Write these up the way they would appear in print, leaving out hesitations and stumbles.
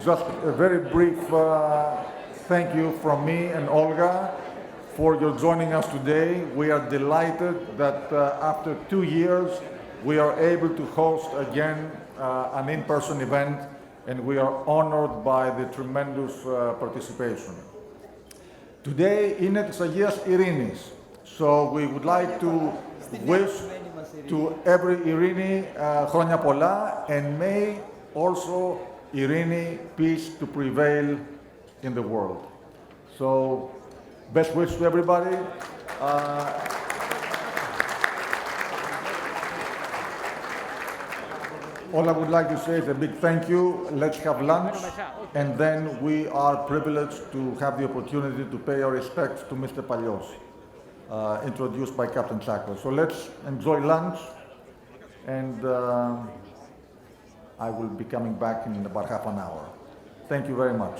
just a very brief thank you from me and Olga for your joining us today. We are delighted that after 2 years we are able to host again an in-person event, and we are honored by the tremendous participation. Today είναι της Αγίας Ειρήνης, so we would like to wish to every Ειρήνη χρόνια πολλά, and may also Ειρήνη, peace to prevail in the world. So, best wishes to everybody. All I would like to say is a big thank you. Let's have lunch, and then we are privileged to have the opportunity to pay our respects to Mr. Palios, introduced by Captain Tsakos. So let's enjoy lunch, and I will be coming back in about half an hour. Thank you very much.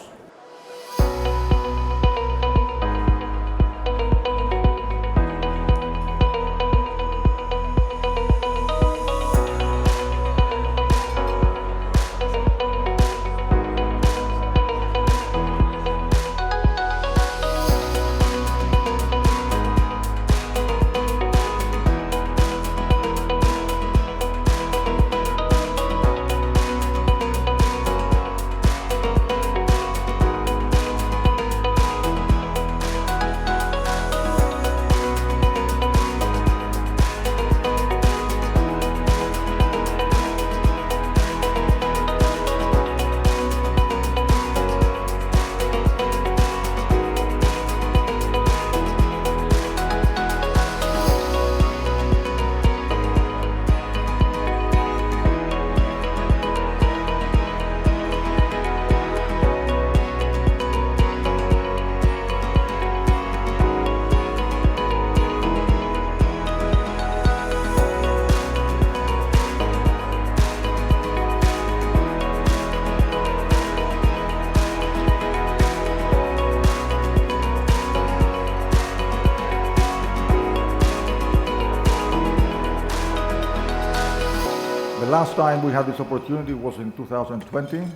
The last time we had this opportunity was in 2020,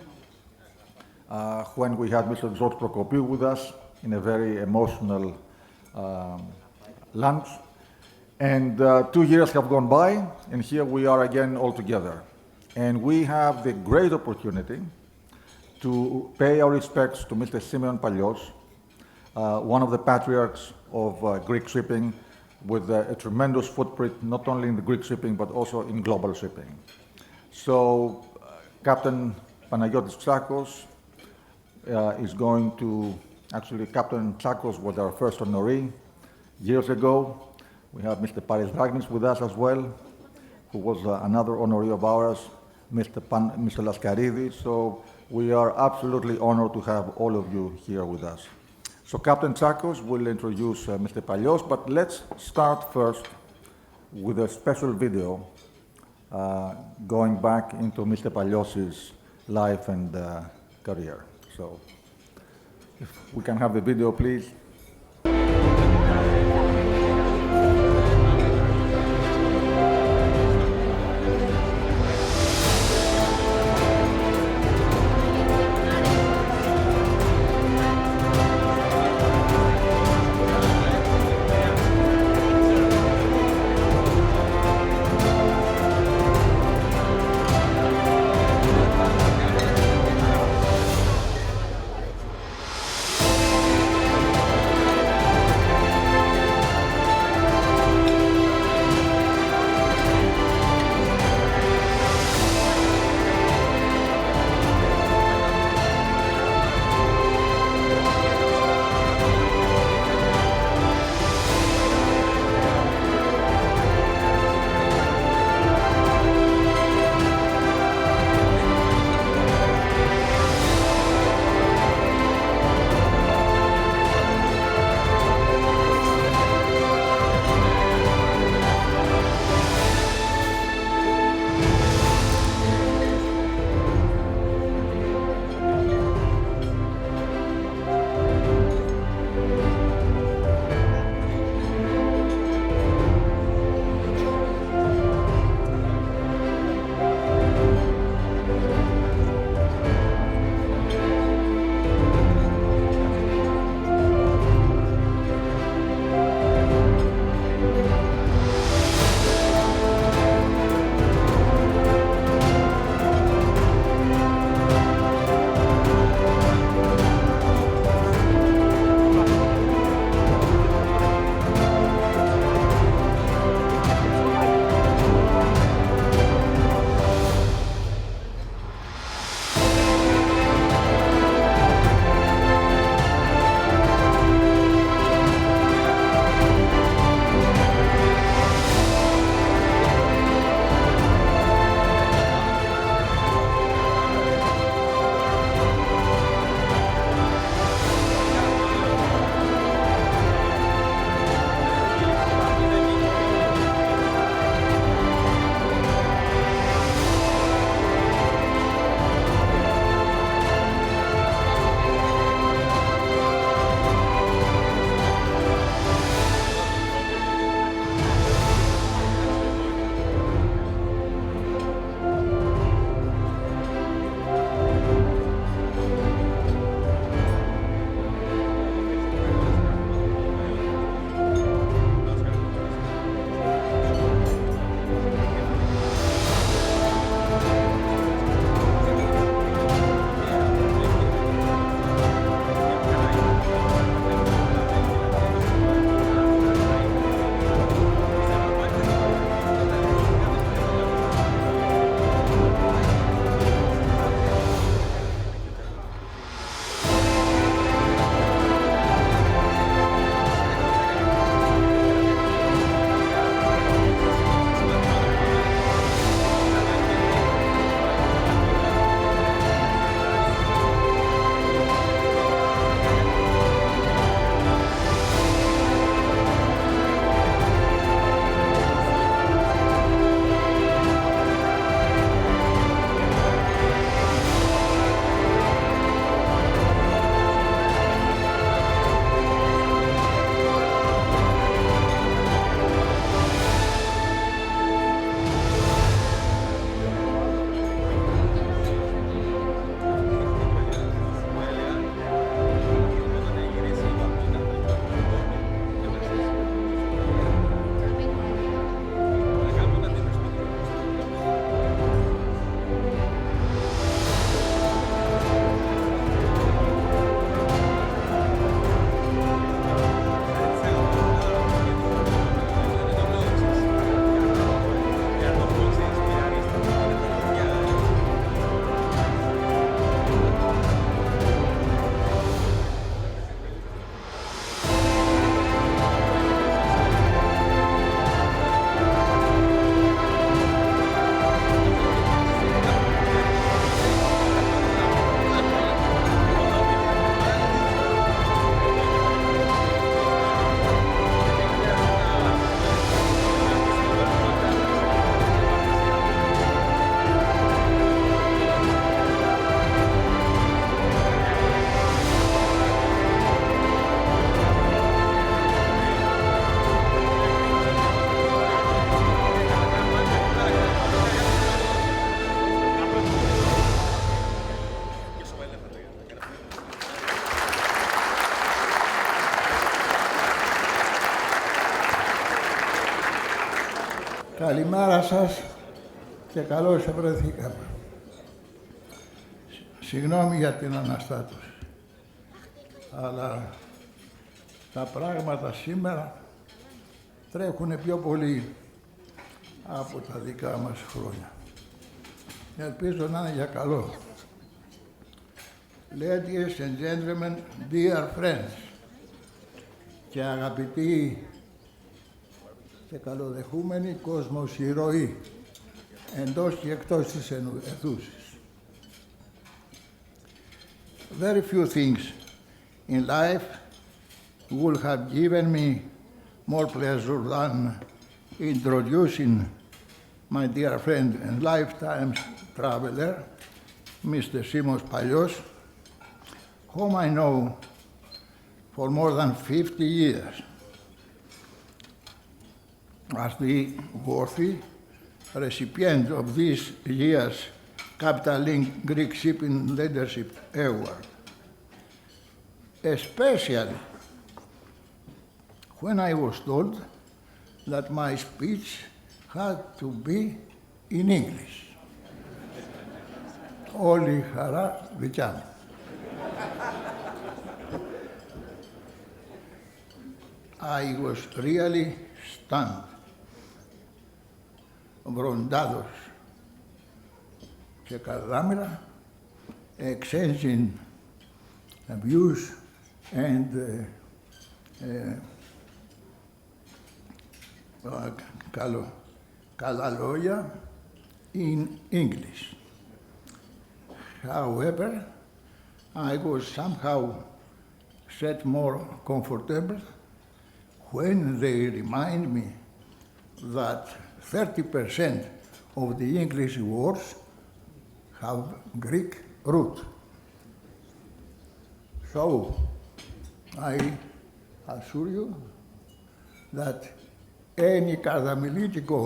when we had Mr. George Prokopiou with us in a very emotional lunch. And 2 years have gone by, and here we are again all together. And we have the great opportunity to pay our respects to Mr. Simeon Palios, one of the patriarchs of Greek shipping, with a tremendous footprint, not only in the Greek shipping, but also in global shipping. So, Captain Panagiotis Chacos is going to, actually, Captain Chacos was our first honoree years ago. We have Mr. Paris Dragnis with us as well, who was another honoree of ours, Mr. Laskaridis. So, we are absolutely honored to have all of you here with us. So Captain Tsakos will introduce Mr. Palios, but let's start first with a special video going back into Mr. Palios' life and career. So if we can have the video, please. Καλημέρα σας και καλώς βρεθήκαμε. Συγγνώμη για την αναστάτωση, αλλά τα πράγματα σήμερα τρέχουν πιο πολύ από τα δικά μας χρόνια. Ελπίζω να είναι για καλό. Ladies and gentlemen, dear friends, και αγαπητοί και καλοδεχούμενοι κόσμος ηρωοί, εντός και εκτός της αιθούσης. Very few things in life would have given me more pleasure than introducing my dear friend and lifetime traveler, Mr. Simos Palios, whom I know for more than 50 years. As the worthy recipient of this year's Capital Link Greek Shipping Leadership Award, especially when I was told that my speech had to be in English. Όλη η χαρά δικιά μου. I was really stunned, βροντάδος και καρδάμιλα, exchanging views and καλά λόγια in English. However, I was somehow set more comfortable when they remind me that 30% of the English words have Greek root. So, I assure you that any Kardamilitiko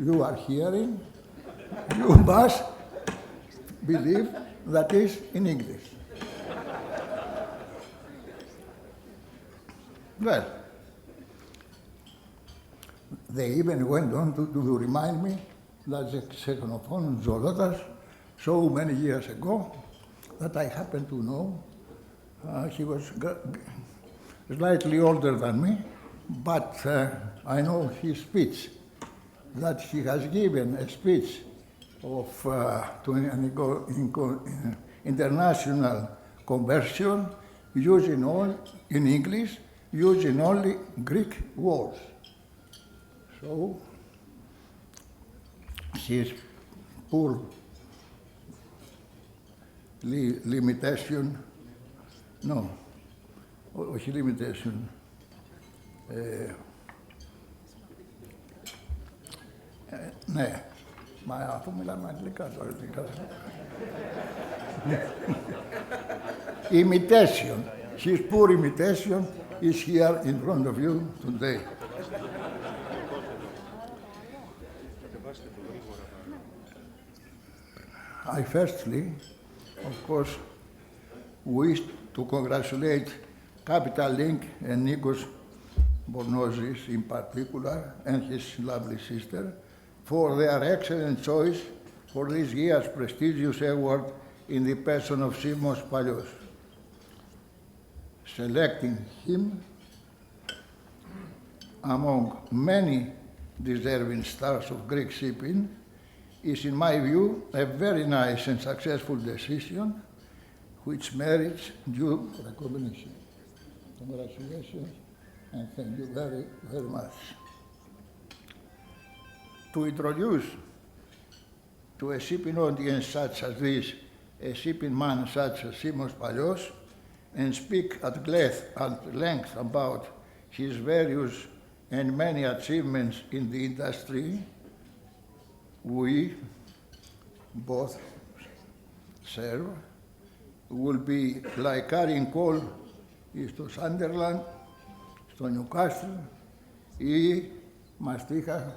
you are hearing, you must believe that is in English. Well, they even went on to remind me that the Xenophon Zolotas, so many years ago, that I happen to know, he was slightly older than me, but I know his speech, that he has given a speech to an international conversion using all in English, using only Greek words. So, his poor limitation, όχι limitation, ναι, μα αφού μιλάμε αγγλικά τώρα, imitation, his poor imitation is here in front of you today. I firstly, of course, wish to congratulate Capital Link and Nikos Bornozis in particular and his lovely sister for their excellent choice for this year's prestigious award in the person of Simos Palios. Selecting him among many deserving stars of Greek shipping is, in my view, a very nice and successful decision which merits due recognition. Congratulations and thank you very, very much. To introduce to a shipping audience such as this, a shipping man such as Simos Palios, and speak at length about his various and many achievements in the industry, we both serve, will be like carrying coal στο Sunderland, στο Newcastle ή μαστίχα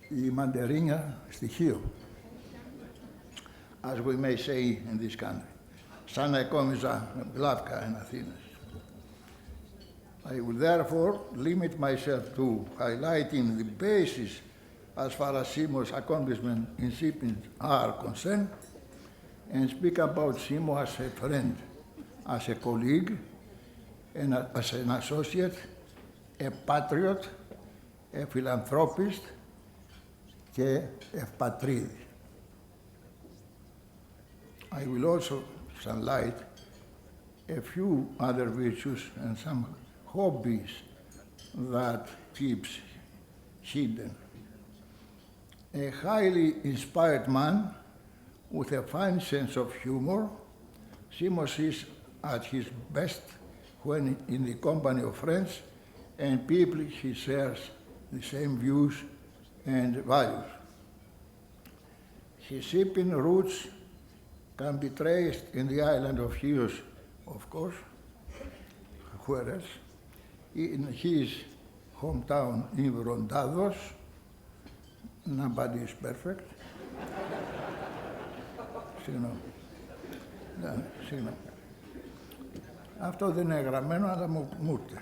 ή μαντερίνια στοιχείο, as we may say in this country. Σαν να εκόμιζα Γλαύκα εν Αθήνας. I will therefore limit myself to highlighting the basis as far as Simo's accomplishments in shipping are concerned, and speak about Simo as a friend, as a colleague, and as an associate, a patriot, a philanthropist, και ευπατρίδης. I will also sunlight a few other virtues and some hobbies that keeps hidden. A highly inspired man with a fine sense of humor, Simos is at his best when in the company of friends and people he shares the same views and values. His shipping roots can be traced in the island of Chios, of course, whereas in his hometown in Rondados, nobody is perfect. Συγγνώμη. Αυτό δεν είναι γραμμένο, αλλά μου ήρθε.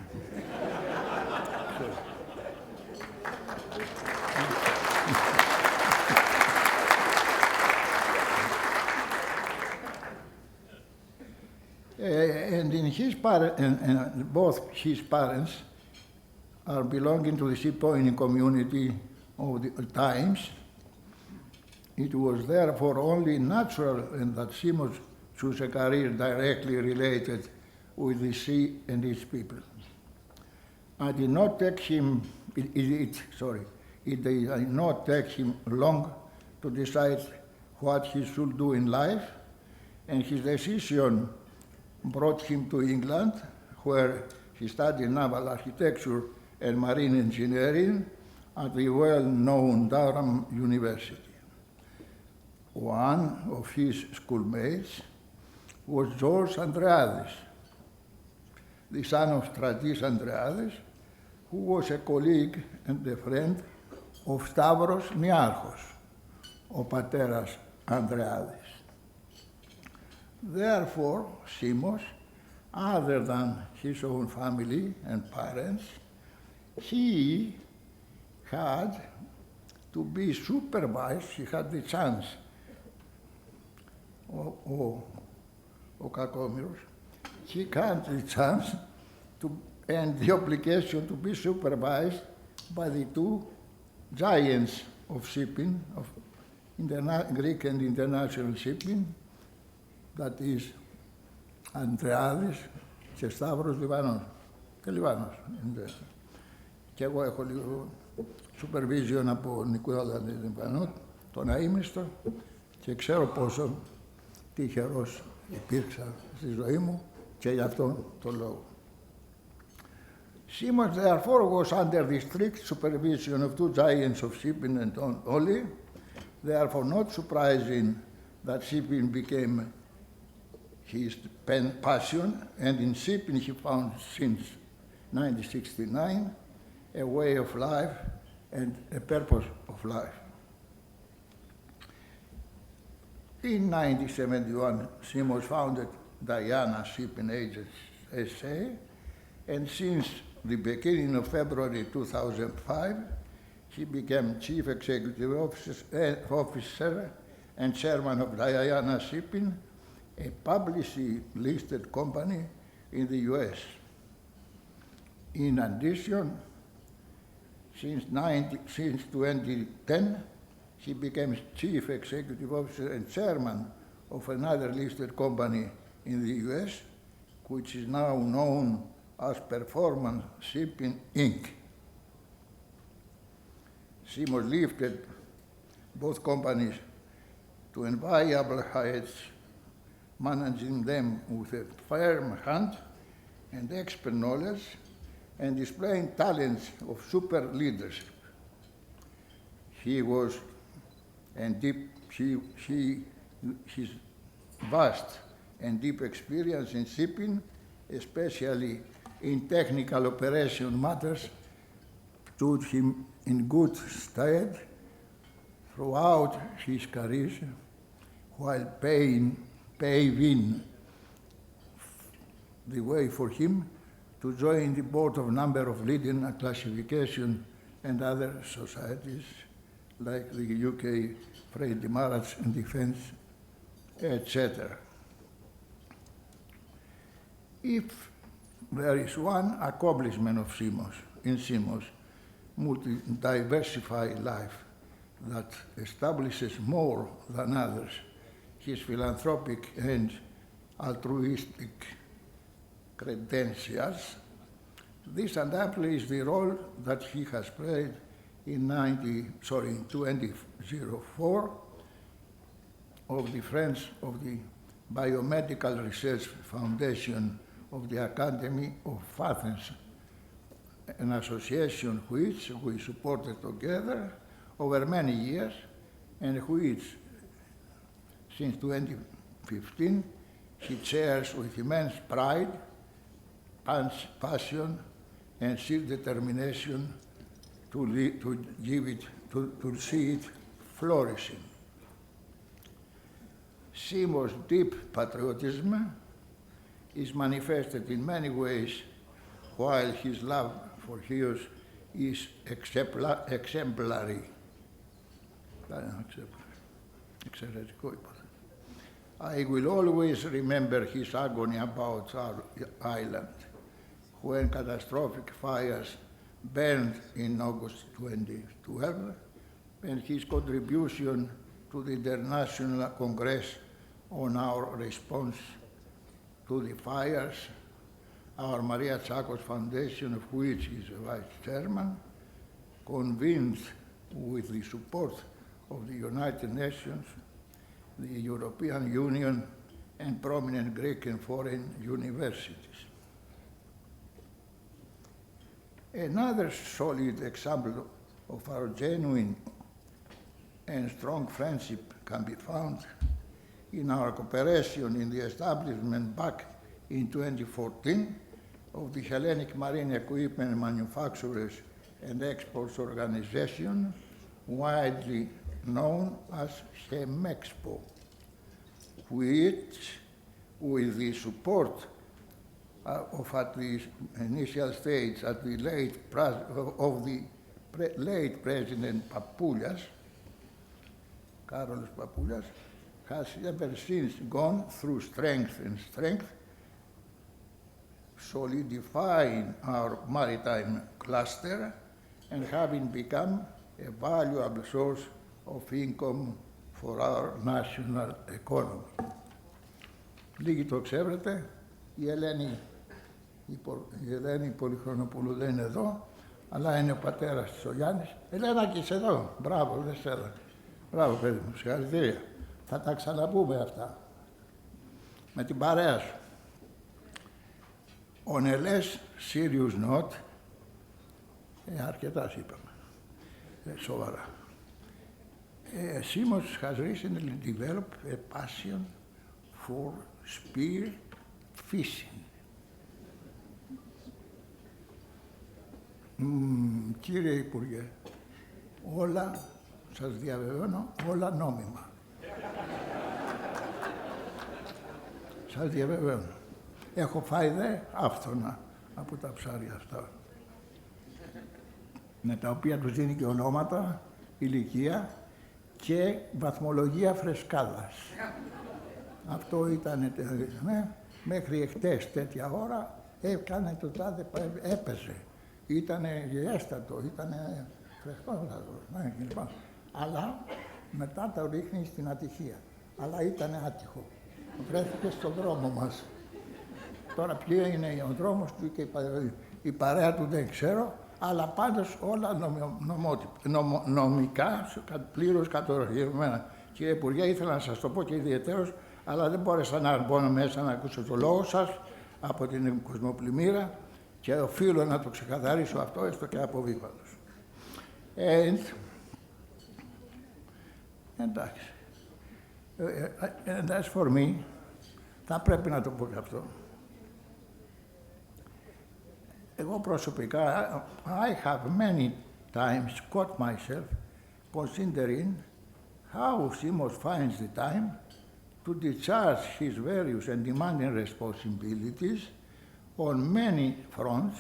And both his parents are belonging to the shipowning community of the times. It was therefore only natural that Simos chose a career directly related with the sea and its people. It did not take him long to decide what he should do in life, and his decision brought him to England, where he studied naval architecture and marine engineering at the well-known Durham University. One of his schoolmates was George Andreadis, the son of Stratis Andreadis, who was a colleague and a friend of Stavros Niarchos, ο πατέρας Andreadis. Therefore, Simos, other than his own family and parents, he had to be supervised, he had the chance, ο κακόμοιρος, he had the chance and the obligation to be supervised by the two giants of shipping, of Greek and international shipping, that is Andreadis και Σταύρος Λιβανός. Και Λιβανός. Και εγώ έχω λίγο supervision από Νικόλα Λιβανό, τον αείμνηστο, και ξέρω πόσο τυχερός υπήρξα στη ζωή μου και γι' αυτόν τον λόγο. Simon therefore was under the strict supervision of two giants of shipping and only, therefore not surprising that shipping became his passion, and in shipping he found since 1969 a way of life and a purpose of life. In 1971, Simos founded Diana Shipping Agents SA, and since the beginning of February 2005, he became Chief Executive Officer and Chairman of Diana Shipping, a publicly listed company in the US. In addition, since 2010, he became Chief Executive Officer and Chairman of another listed company in the US, which is now known as Performance Shipping, Inc. Simos lifted both companies to enviable heights, managing them with a firm hand and expert knowledge, and displaying talents of super leadership. His vast and deep experience in shipping, especially in technical operation matters, stood him in good stead throughout his career, while paving the way for him to join the board of a number of leading classification and other societies like the UK Trade Demarrage and Defense, etc. If there is one accomplishment of Simos, multi-diversified life that establishes more than others his philanthropic and altruistic credentials, this undoubtedly is the role that he has played in 2004 of the Friends of the Biomedical Research Foundation of the Academy of Athens, an association which we supported together over many years and which, since 2015, he chairs with immense pride, passion, and sheer determination to see it flourishing. Simos' deep patriotism is manifested in many ways, while his love for Hyatt is exemplary. I will always remember his agony about our island when catastrophic fires burned in August 2012, and his contribution to the International Congress on our response to the fires, our Maria Chacos Foundation, of which he is a vice chairman, convinced with the support of the United Nations, the European Union, and prominent Greek and foreign universities. Another solid example of our genuine and strong friendship can be found in our cooperation in the establishment back in 2014 of the Hellenic Marine Equipment Manufacturers and Exports Organization, widely known as HEMEXPO, which, with the support at the initial stage of the late President Papoulias, Carlos Papoulias, has ever since gone through strength and strength, solidifying our maritime cluster and having become a valuable source of income for our national economy. Λίγοι το ξέρετε, η Ελένη Πολυχρονοπούλου δεν είναι εδώ, αλλά είναι ο πατέρας της ο Γιάννης. Ελένα και είσαι εδώ. Μπράβο, δεν σε έδω. Μπράβο παιδί μου, συγχαρητήρια. Θα τα ξαναπούμε αυτά. Με την παρέα σου. On a less serious note, αρκετά είπαμε, σοβαρά. Simos has recently developed a passion for spear fishing. Κύριε Υπουργέ, όλα, σας διαβεβαιώνω, όλα νόμιμα. Σας διαβεβαιώνω. Έχω φάει δε άφθονα από τα ψάρια αυτά, με τα οποία τους δίνει και ονόματα, ηλικία και βαθμολογία φρεσκάδας. Αυτό ήταν, ναι, μέχρι εχτες τέτοια ώρα έκανε το τάδε, έπαιζε. Ήτανε γεέστατο, ήτανε φρεσκόδατο, ναι, κλπ. Αλλά μετά το ρίχνει στην ατυχία. Αλλά ήτανε άτυχο. Βρέθηκε στον δρόμο μας. Τώρα ποιο είναι ο δρόμος του και η παρέα του δεν ξέρω, αλλά πάντως όλα νομικά, πλήρως κατορθωμένα. Κύριε Υπουργέ, ήθελα να σας το πω και ιδιαιτέρως, αλλά δεν μπόρεσα να μπω μέσα να ακούσω το λόγο σας από την κοσμοπλημμύρα και οφείλω να το ξεκαθαρίσω αυτό, έστω και από βήπαντος. Εντάξει. And as for me, θα πρέπει να το πω και αυτό. Εγώ προσωπικά, I have many times caught myself considering how Simos finds the time to discharge his various and demanding responsibilities on many fronts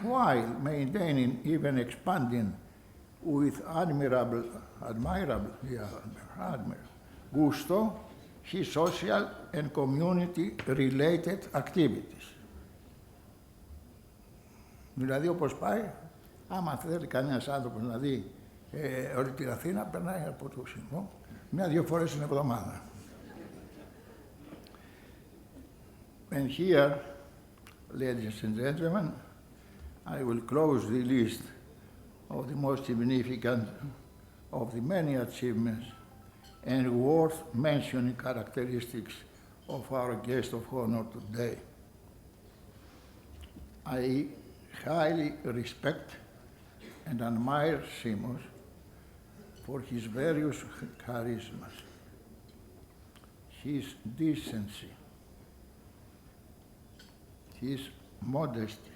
while maintaining, even expanding with admirable gusto his social and community-related activities. Δηλαδή, όπως πάει, άμα θέλει κανένας άνθρωπος να δει όλη την Αθήνα, περνάει από το Σιμό 1-2 φορές την εβδομάδα. And here, ladies and gentlemen, I will close the list of the most significant of the many achievements and worth mentioning characteristics of our guest of honor today. I highly respect and admire Simos for his various charismas, his decency, his modesty,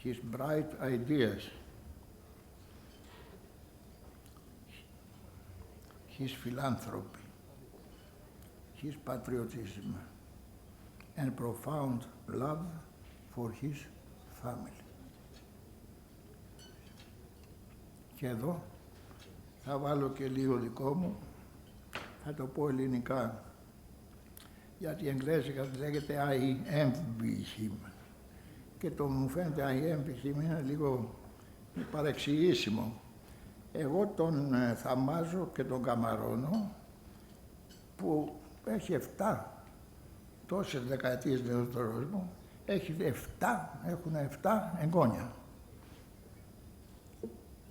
his bright ideas, his philanthropy, his patriotism, and profound love for his family. Και εδώ θα βάλω και λίγο δικό μου, θα το πω ελληνικά, γιατί εγγλέζικα λέγεται I envy him. Και το μου φαίνεται I envy him είναι λίγο παρεξηγήσιμο. Εγώ τον θαμάζω και τον καμαρώνω που έχει 7 τόσες δεκαετίες νεότερος μου, έχουν 7 εγγόνια.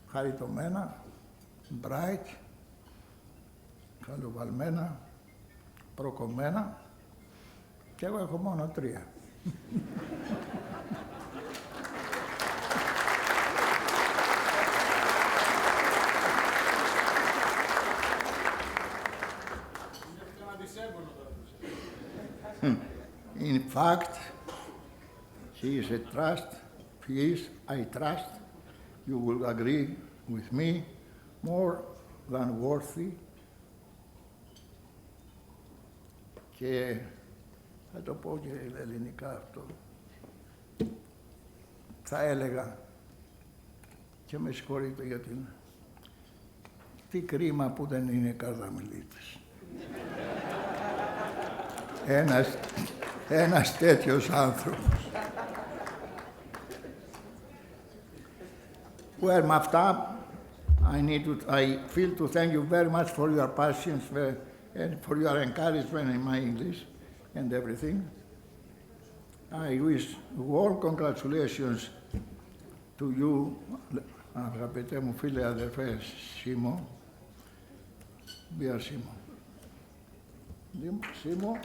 Χαριτωμένα, bright, καλοβαλμένα, προκομμένα και εγώ έχω μόνο 3. In fact, he is a trust, I trust, you will agree with me, more than worthy. Και θα το πω και ελληνικά αυτό. Θα έλεγα, και με συγχωρείτε για την... Τι κρίμα που δεν είναι Καρδαμιλίτης. Ένας τέτοιος άνθρωπος. Well, με αυτά, I feel to thank you very much for your patience and for your encouragement in my English and everything. I wish warm congratulations to you, αγαπητέ μου φίλε αδερφέ Σίμω. Dear Σίμω. Σίμω.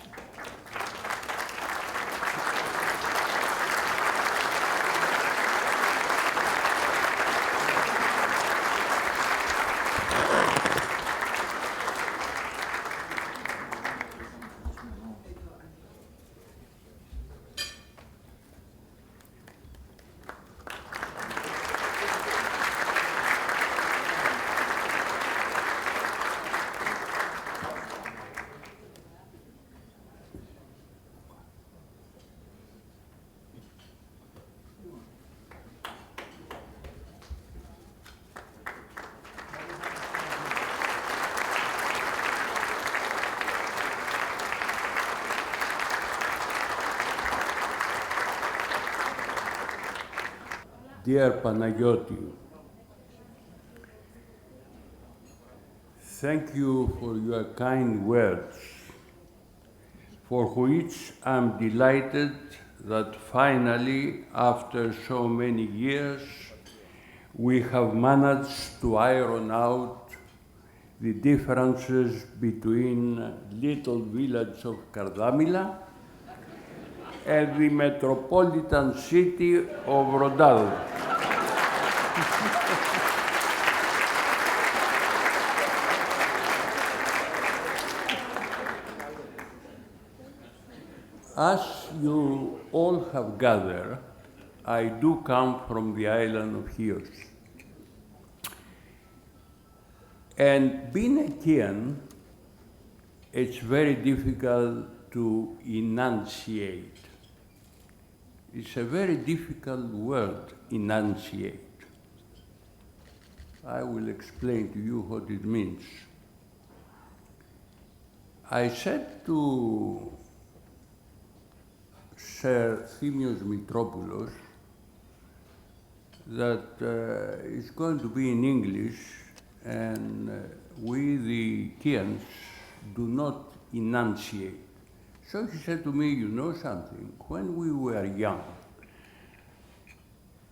Dear Panagiotis, thank you for your kind words, for which I'm delighted that finally, after so many years, we have managed to iron out the differences between little village of Kardamila and the metropolitan city of Rodal. As you all have gathered, I do come from the island of Hyatt. And being a Chian, it's very difficult to enunciate. It's a very difficult word, enunciate. I will explain to you what it means. I said to Sir Simeon Mitropoulos that it's going to be in English, and we, the Chians, do not enunciate. So he said to me, you know something, when we were young,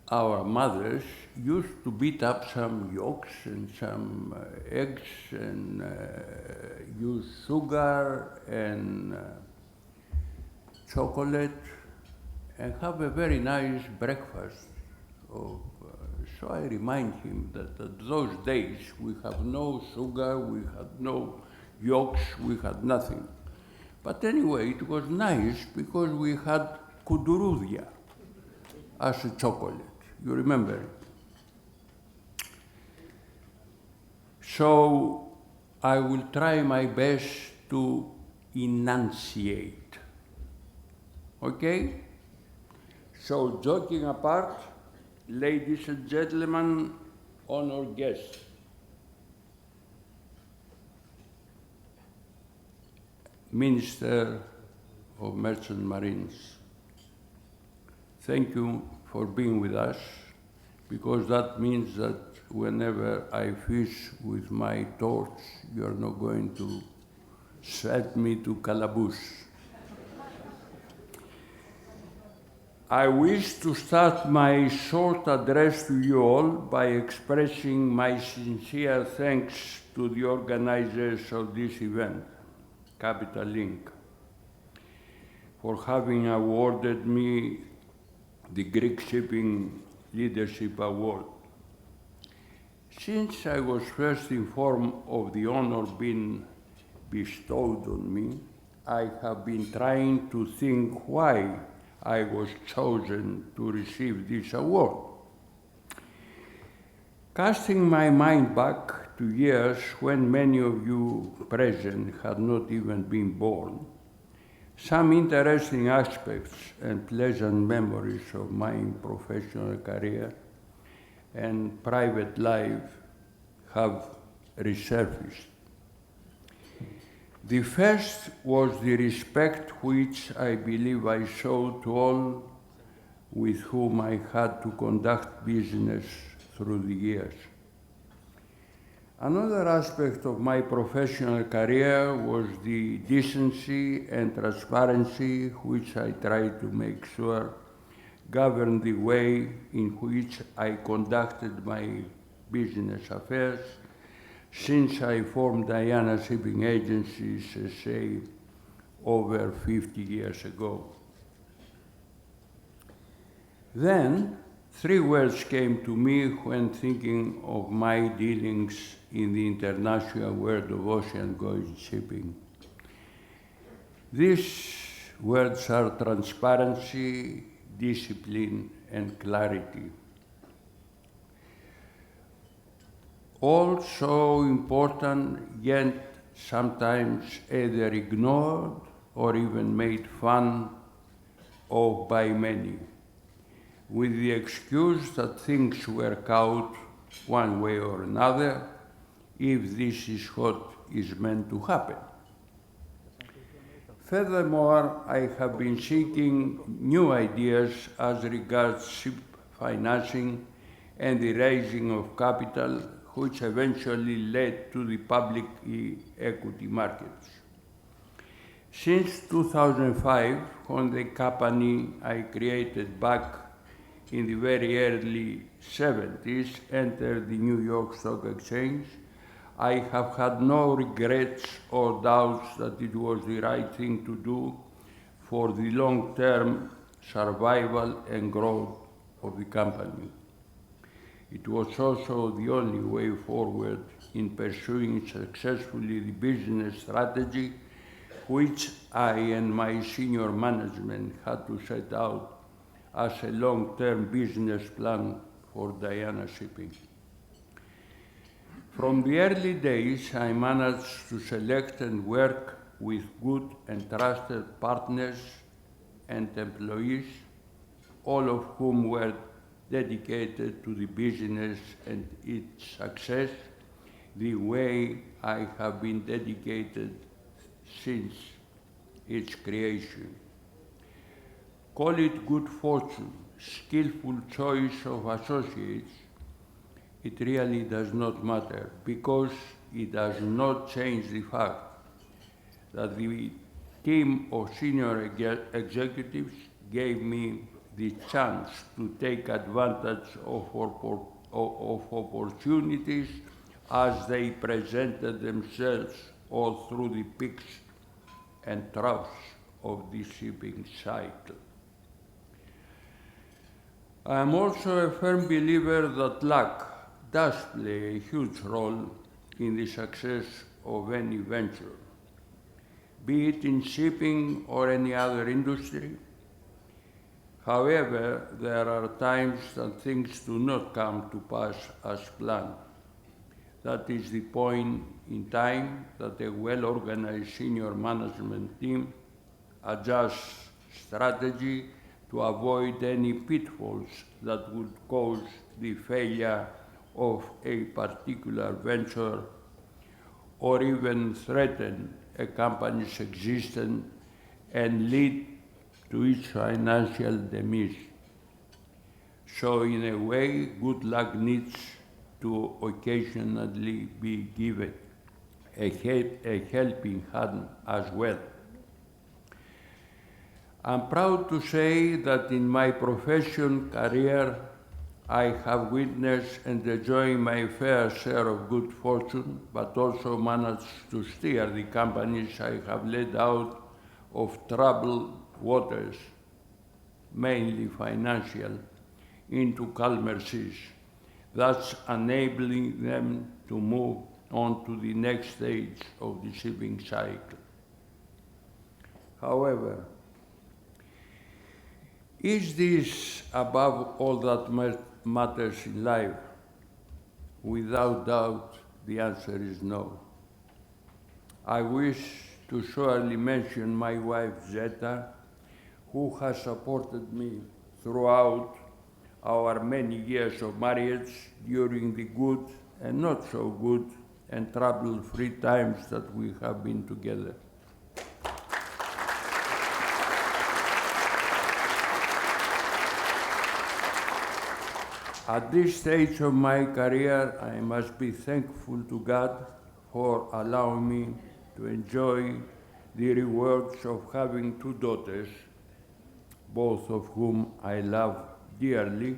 our mothers used to beat up some yolks and some eggs and use sugar and chocolate and have a very nice breakfast. So I remind him that at those days we have no sugar, we had no yolks, we had nothing. But anyway, it was nice because we had kudurudya as a chocolate. You remember it? So I will try my best to enunciate. Okay? So joking apart, ladies and gentlemen, honored guests, Minister of Merchant Marines, thank you for being with us, because that means that whenever I fish with my torch, you are not going to set me to calaboose. I wish to start my short address to you all by expressing my sincere thanks to the organizers of this event, Capital Inc., for having awarded me the Greek Shipping Leadership Award. Since I was first informed of the honor being bestowed on me, I have been trying to think why I was chosen to receive this award. Casting my mind back to years when many of you present had not even been born, some interesting aspects and pleasant memories of my professional career and private life have resurfaced. The first was the respect which I believe I showed to all with whom I had to conduct business through the years. Another aspect of my professional career was the decency and transparency which I tried to make sure governed the way in which I conducted my business affairs since I formed Diana Shipping Agencies SA over 50 years ago. Then, three words came to me when thinking of my dealings in the international world of ocean-going shipping. These words are transparency, discipline, and clarity. All so important, yet sometimes either ignored or even made fun of by many, with the excuse that things work out one way or another if this is what is meant to happen. Furthermore, I have been seeking new ideas as regards ship financing and the raising of capital, which eventually led to the public equity markets. Since 2005, when the company I created back in the very early 70s entered the New York Stock Exchange, I have had no regrets or doubts that it was the right thing to do for the long-term survival and growth of the company. It was also the only way forward in pursuing successfully the business strategy which I and my senior management had to set out as a long-term business plan for Diana Shipping. From the early days, I managed to select and work with good and trusted partners and employees, all of whom were dedicated to the business and its success the way I have been dedicated since its creation. Call it good fortune, skillful choice of associates, it really does not matter, because it does not change the fact that the team of senior executives gave me the chance to take advantage of opportunities as they presented themselves all through the peaks and troughs of the shipping cycle. I am also a firm believer that luck does play a huge role in the success of any venture, be it in shipping or any other industry. However, there are times that things do not come to pass as planned. That is the point in time that a well-organized senior management team adjusts strategy to avoid any pitfalls that would cause the failure of a particular venture or even threaten a company's existence and lead to its financial demise. So in a way, good luck needs to occasionally be given a helping hand as well. I'm proud to say that in my professional career, I have witnessed and enjoyed my fair share of good fortune, but also managed to steer the companies I have led out of troubled waters, mainly financial, into calmer seas, thus enabling them to move on to the next stage of the shipping cycle. However, is this above all that matters in life? Without doubt, the answer is no. I wish to surely mention my wife, Zeta, who has supported me throughout our many years of marriage during the good and not so good and trouble-free times that we have been together. At this stage of my career, I must be thankful to God for allowing me to enjoy the rewards of having two daughters, both of whom I love dearly,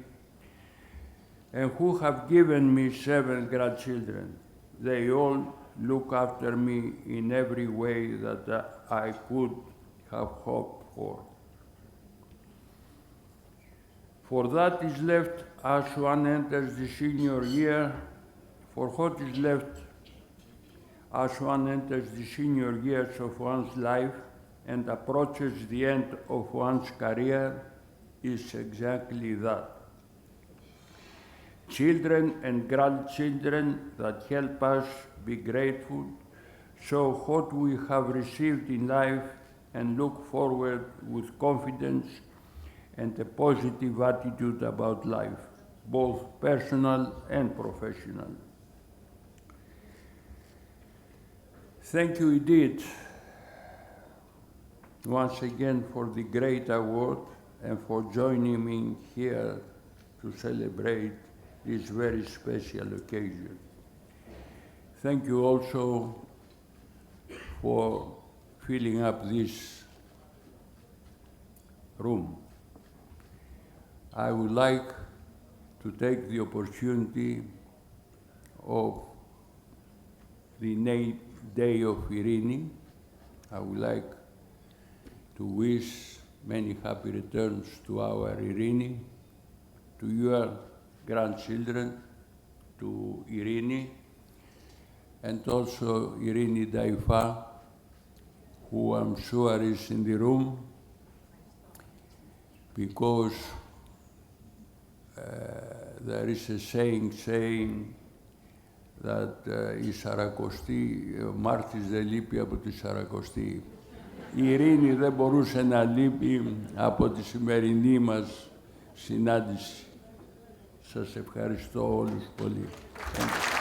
and who have given me 7 grandchildren. They all look after me in every way that I could have hoped for. For that is left as one enters the senior year, for what is left as one enters the senior years of one's life and approaches the end of one's career is exactly that. Children and grandchildren that help us be grateful, show what we have received in life and look forward with confidence and a positive attitude about life, both personal and professional. Thank you indeed once again for the great award and for joining me here to celebrate this very special occasion. Thank you also for filling up this room. I would like to take the opportunity of the Day of Irene. I would like to wish many happy returns to our Irene, to your grandchildren, to Irene, and also Irene Daifa, who I'm sure is in the room, because there is a saying that η Σαρακοστή, ο Μάρτης δεν λείπει από τη Σαρακοστή. Η Ειρήνη δεν μπορούσε να λείπει από τη σημερινή μας συνάντηση. Σας ευχαριστώ όλους πολύ. Thank you.